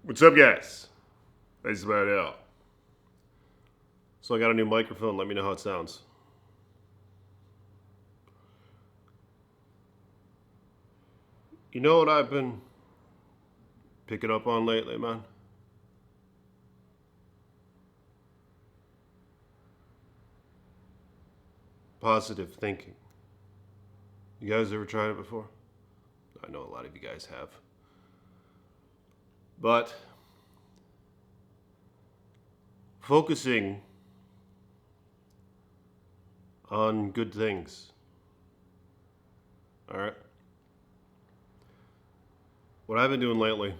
What's up, guys? That's about it. So I got a new microphone. Let me know how it sounds. You know what I've been picking up on lately, man? Positive thinking. You guys ever tried it before? I know a lot of you guys have. But focusing on good things. All right? What I've been doing lately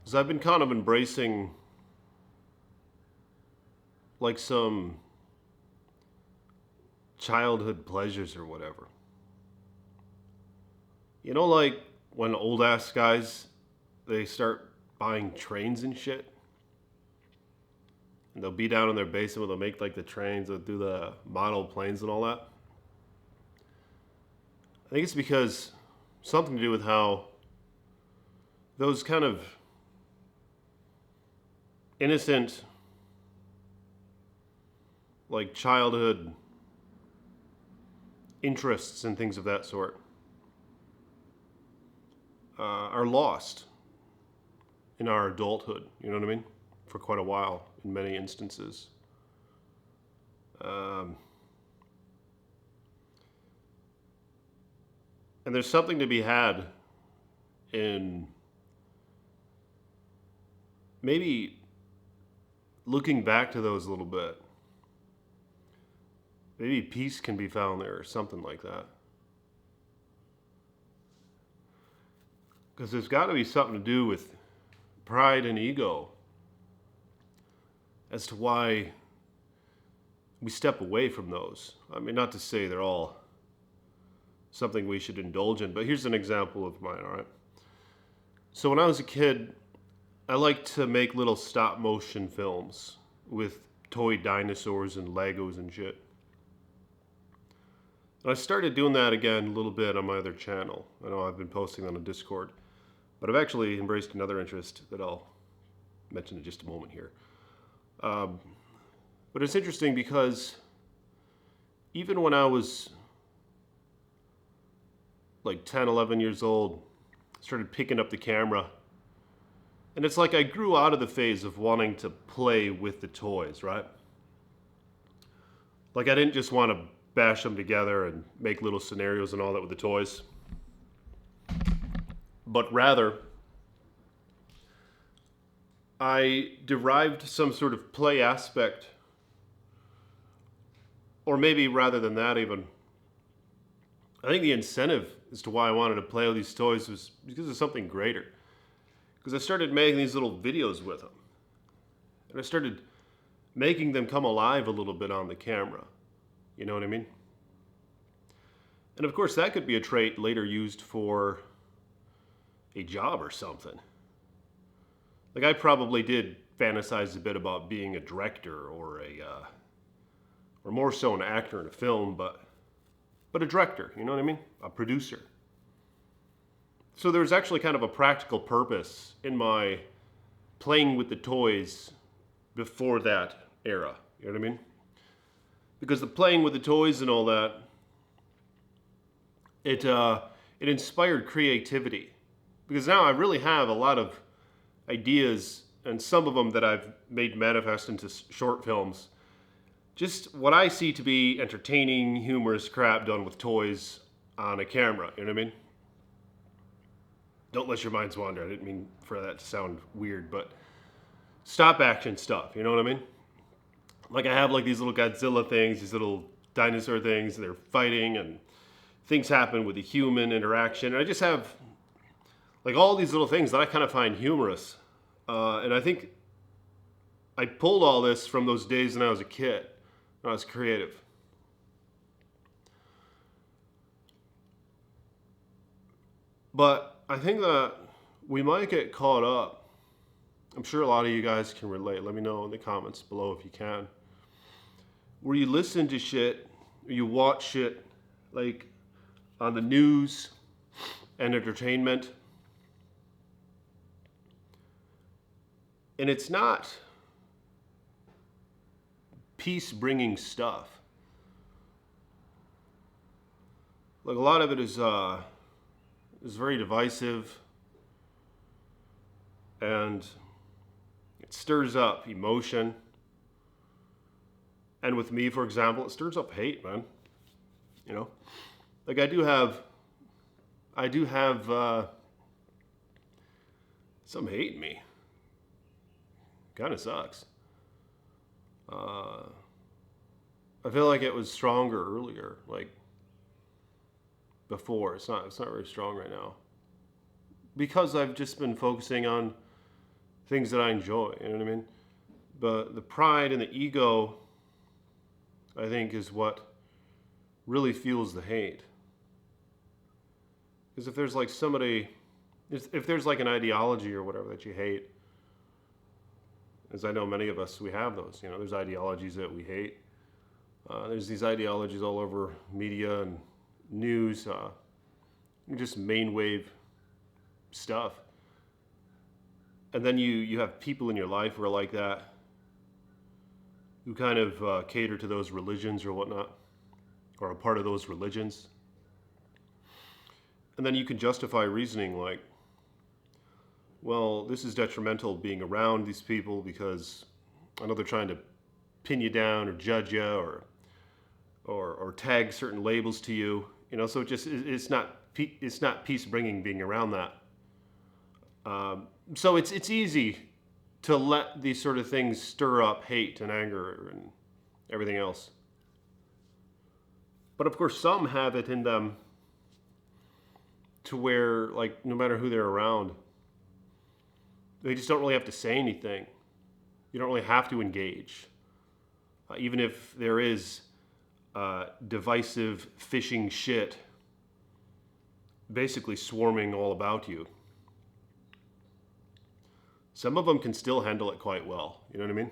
is I've been kind of embracing like some childhood pleasures or whatever. You know, like when old ass guys they start buying trains and shit, and they'll be down in their basement. They'll make like the trains, they'll do the model planes and all that. I think it's because something to do with how those kind of innocent, like childhood interests and things of that sort are lost in our adulthood. You know what I mean? For quite a while, in many instances. Um, and there's something to be had in maybe looking back to those a little bit. Maybe peace can be found there or something like that. Because there's got to be something to do with pride and ego as to why we step away from those. I mean, not to say they're all something we should indulge in, but here's an example of mine, all right? So when I was a kid, I liked to make little stop motion films with toy dinosaurs and Legos and shit. And I started doing that again a little bit on my other channel. I know I've been posting on a Discord, but I've actually embraced another interest that I'll mention in just a moment here. But it's interesting because even when I was like 10, 11 years old, I started picking up the camera. And it's like I grew out of the phase of wanting to play with the toys, right? Like I didn't just want to bash them together and make little scenarios and all that with the toys. But rather, I derived some sort of play aspect, or maybe rather than that even, I think the incentive as to why I wanted to play with these toys was because of something greater. Because I started making these little videos with them. And I started making them come alive a little bit on the camera. You know what I mean? And of course, that could be a trait later used for a job or something. Like I probably did fantasize a bit about being a director or or more so an actor in a film, but a director. You know what I mean? A producer. So there's actually kind of a practical purpose in my playing with the toys before that era. You know what I mean? Because the playing with the toys and all that, it inspired creativity. Because now I really have a lot of ideas, and some of them that I've made manifest into short films. Just what I see to be entertaining, humorous crap done with toys on a camera. You know what I mean? Don't let your minds wander. I didn't mean for that to sound weird, but stop action stuff. You know what I mean? Like I have like these little Godzilla things, these little dinosaur things, they're fighting and things happen with the human interaction. And I just have like all these little things that I kind of find humorous. And I think I pulled all this from those days when I was a kid, when I was creative. But I think that we might get caught up. I'm sure a lot of you guys can relate. Let me know in the comments below if you can. Where you listen to shit, or you watch shit, like on the news and entertainment, And it's not peace-bringing stuff. Like a lot of it is very divisive, and it stirs up emotion. And with me, for example, it stirs up hate, man. You know, like I do have some hate in me. Kind of sucks. I feel like it was stronger earlier, like before. It's not very strong right now because I've just been focusing on things that I enjoy. You know what I mean? But the pride and the ego, I think, is what really fuels the hate. Because if there's like somebody, if there's like an ideology or whatever that you hate, as I know many of us, we have those. You know, there's ideologies that we hate. There's these ideologies all over media and news, just main wave stuff. And then you have people in your life who are like that, who kind of cater to those religions or whatnot, or a part of those religions. And then you can justify reasoning like, well, this is detrimental being around these people because I know they're trying to pin you down or judge you or tag certain labels to you. You know, so it's not peace bringing being around that. So it's easy to let these sort of things stir up hate and anger and everything else. But of course, some have it in them to where, like, no matter who they're around, they just don't really have to say anything. You don't really have to engage. Even if there is divisive phishing shit basically swarming all about you. Some of them can still handle it quite well. You know what I mean?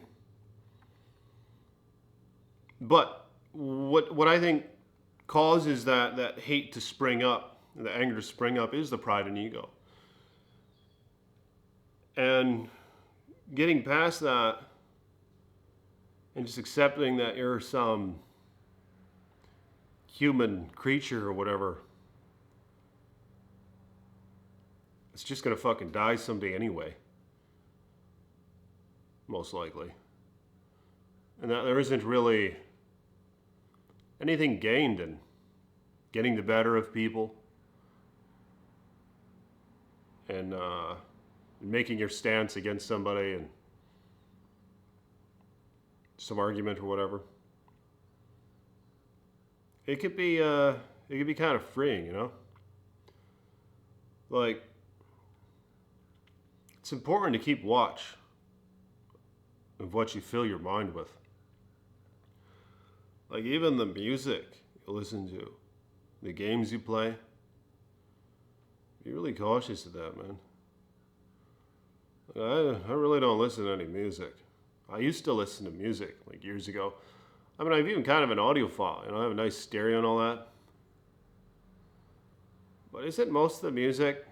But what I think causes that hate to spring up, the anger to spring up, is the pride and ego. And getting past that and just accepting that you're some human creature or whatever, it's just gonna fucking die someday anyway. Most likely. And that there isn't really anything gained in getting the better of people and making your stance against somebody and some argument or whatever. It could be kind of freeing, you know? Like, it's important to keep watch of what you fill your mind with. Like, even the music you listen to, the games you play, be really cautious of that, man. I really don't listen to any music. I used to listen to music like years ago. I mean, I've even kind of an audiophile, you know, I have a nice stereo and all that. But isn't most of the music,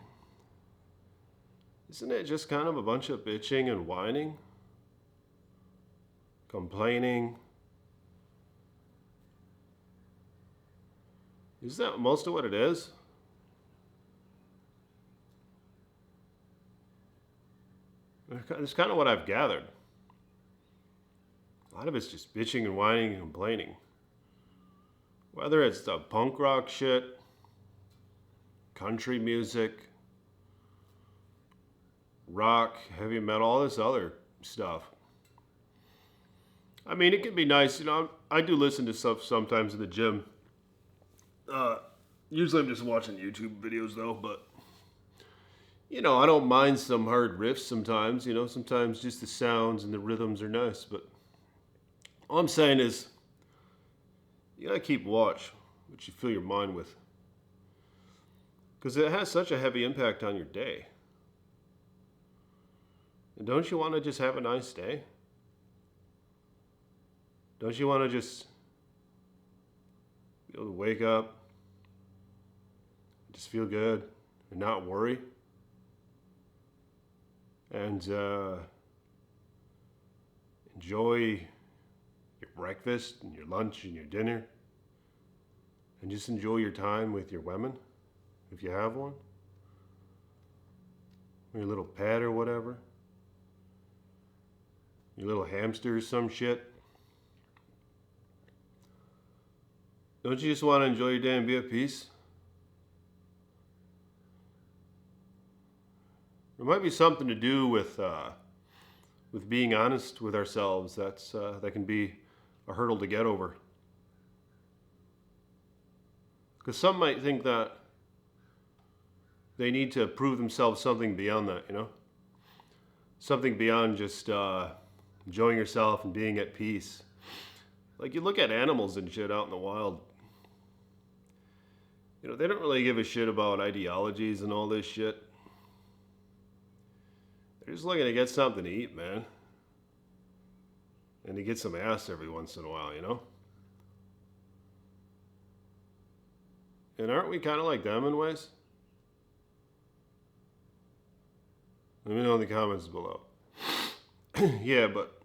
isn't it just kind of a bunch of bitching and whining? Complaining? Isn't that most of what it is? It's kind of what I've gathered. A lot of it's just bitching and whining and complaining. Whether it's the punk rock shit, country music, rock, heavy metal, all this other stuff. I mean, it can be nice, you know. I do listen to stuff sometimes in the gym. Usually I'm just watching YouTube videos though, but you know, I don't mind some hard riffs sometimes, you know, sometimes just the sounds and the rhythms are nice, but all I'm saying is you gotta keep watch what you fill your mind with, because it has such a heavy impact on your day. And don't you want to just have a nice day? Don't you want to just be able to wake up, just feel good and not worry? And Enjoy your breakfast and your lunch and your dinner. And just enjoy your time with your women, if you have one. Or your little pet or whatever. Your little hamster or some shit. Don't you just want to enjoy your day and be at peace? There might be something to do with being honest with ourselves. That can be a hurdle to get over. Because some might think that they need to prove themselves something beyond that, you know? Something beyond just enjoying yourself and being at peace. Like you look at animals and shit out in the wild. You know, they don't really give a shit about ideologies and all this shit. They're just looking to get something to eat, man. And to get some ass every once in a while, you know? And aren't we kind of like them in ways? Let me know in the comments below. Yeah, but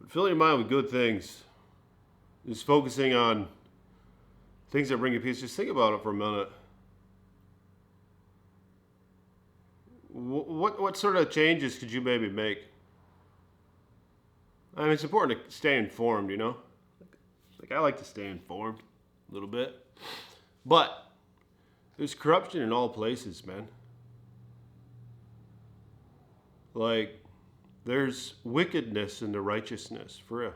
fill your mind with good things. Just focusing on things that bring you peace. Just think about it for a minute. What sort of changes could you maybe make? I mean, it's important to stay informed, you know? Like, I like to stay informed a little bit. But there's corruption in all places, man. Like, there's wickedness in the righteousness, for real.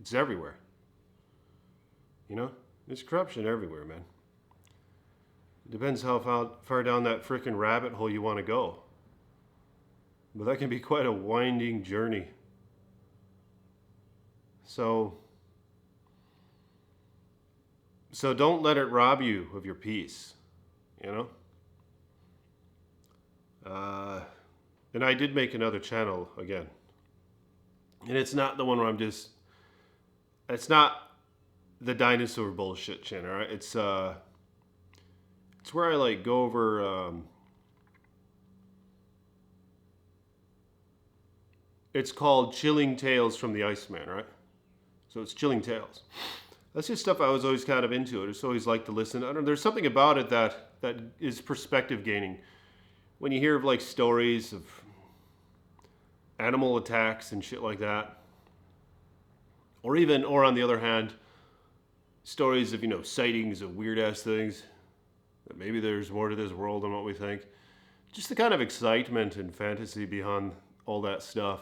It's everywhere. You know? There's corruption everywhere, man. It depends how far down that frickin' rabbit hole you want to go. But that can be quite a winding journey. So don't let it rob you of your peace, you know? And I did make another channel again. And it's not the one where it's not the dinosaur bullshit channel, right? It's where I like go over, it's called Chilling Tales from the Iceman, right? So it's Chilling Tales. That's just stuff I was always kind of into. I just always like to listen. I don't know, there's something about it that is perspective gaining. When you hear of like stories of animal attacks and shit like that, or on the other hand, stories of, you know, sightings of weird ass things, that maybe there's more to this world than what we think. Just the kind of excitement and fantasy behind all that stuff.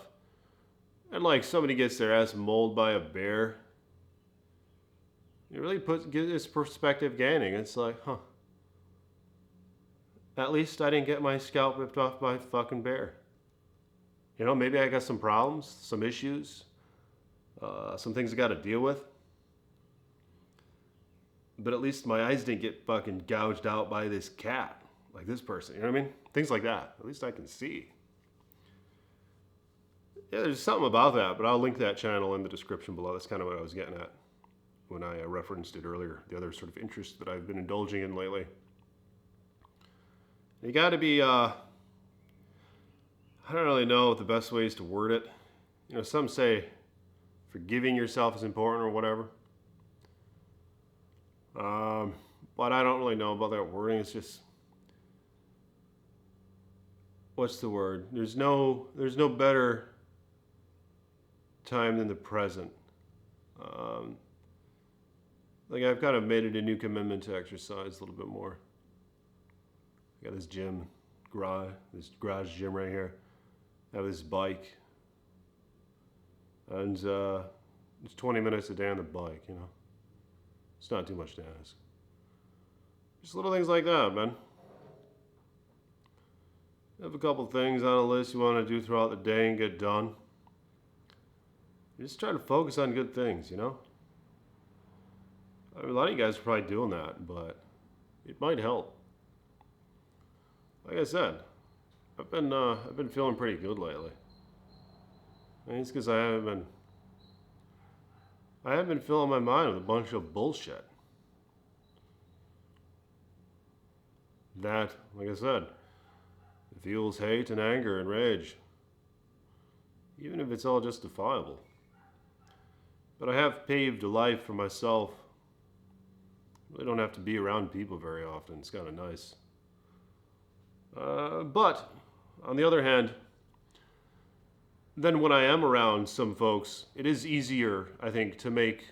And like somebody gets their ass mauled by a bear. It really gives this perspective gaining. It's like, huh. At least I didn't get my scalp ripped off by a fucking bear. You know, maybe I got some problems, some issues, some things I got to deal with. But at least my eyes didn't get fucking gouged out by this cat, like this person. You know what I mean? Things like that. At least I can see. Yeah, there's something about that, but I'll link that channel in the description below. That's kind of what I was getting at when I referenced it earlier. The other sort of interest that I've been indulging in lately. You got to be, I don't really know the best ways to word it. You know, some say forgiving yourself is important or whatever. But I don't really know about that wording. It's just, what's the word? There's no better time than the present. Like I've kind of made it a new commitment to exercise a little bit more. I got this garage gym right here. I have this bike. And it's 20 minutes a day on the bike, you know. It's not too much to ask. Just little things like that, man. Have a couple things on a list you want to do throughout the day and get done. Just try to focus on good things, you know? I mean, a lot of you guys are probably doing that, but it might help. Like I said, I've been feeling pretty good lately. I mean, it's because I haven't been filling my mind with a bunch of bullshit. That, like I said, it fuels hate and anger and rage, even if it's all justifiable. But I have paved a life for myself. I really don't have to be around people very often. It's kind of nice. But on the other hand, then when I am around some folks, it is easier, I think, to make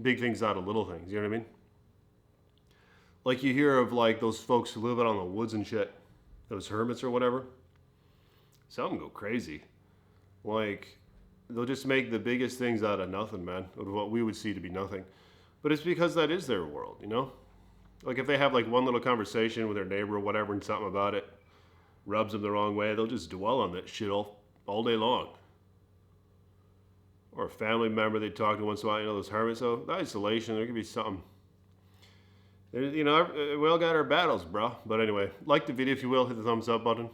big things out of little things. You know what I mean? Like you hear of like those folks who live out on the woods and shit, those hermits or whatever. Some of them go crazy. Like they'll just make the biggest things out of nothing, man. Of what we would see to be nothing. But it's because that is their world, you know? Like if they have like one little conversation with their neighbor or whatever and something about it rubs them the wrong way, they'll just dwell on that shit all day long. Or a family member they talk to once in a while, you know, those hermits. So the isolation, there could be something. You know, we all got our battles, bro. But anyway, like the video if you will, hit the thumbs up button.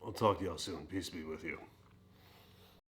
I'll talk to y'all soon. Peace be with you.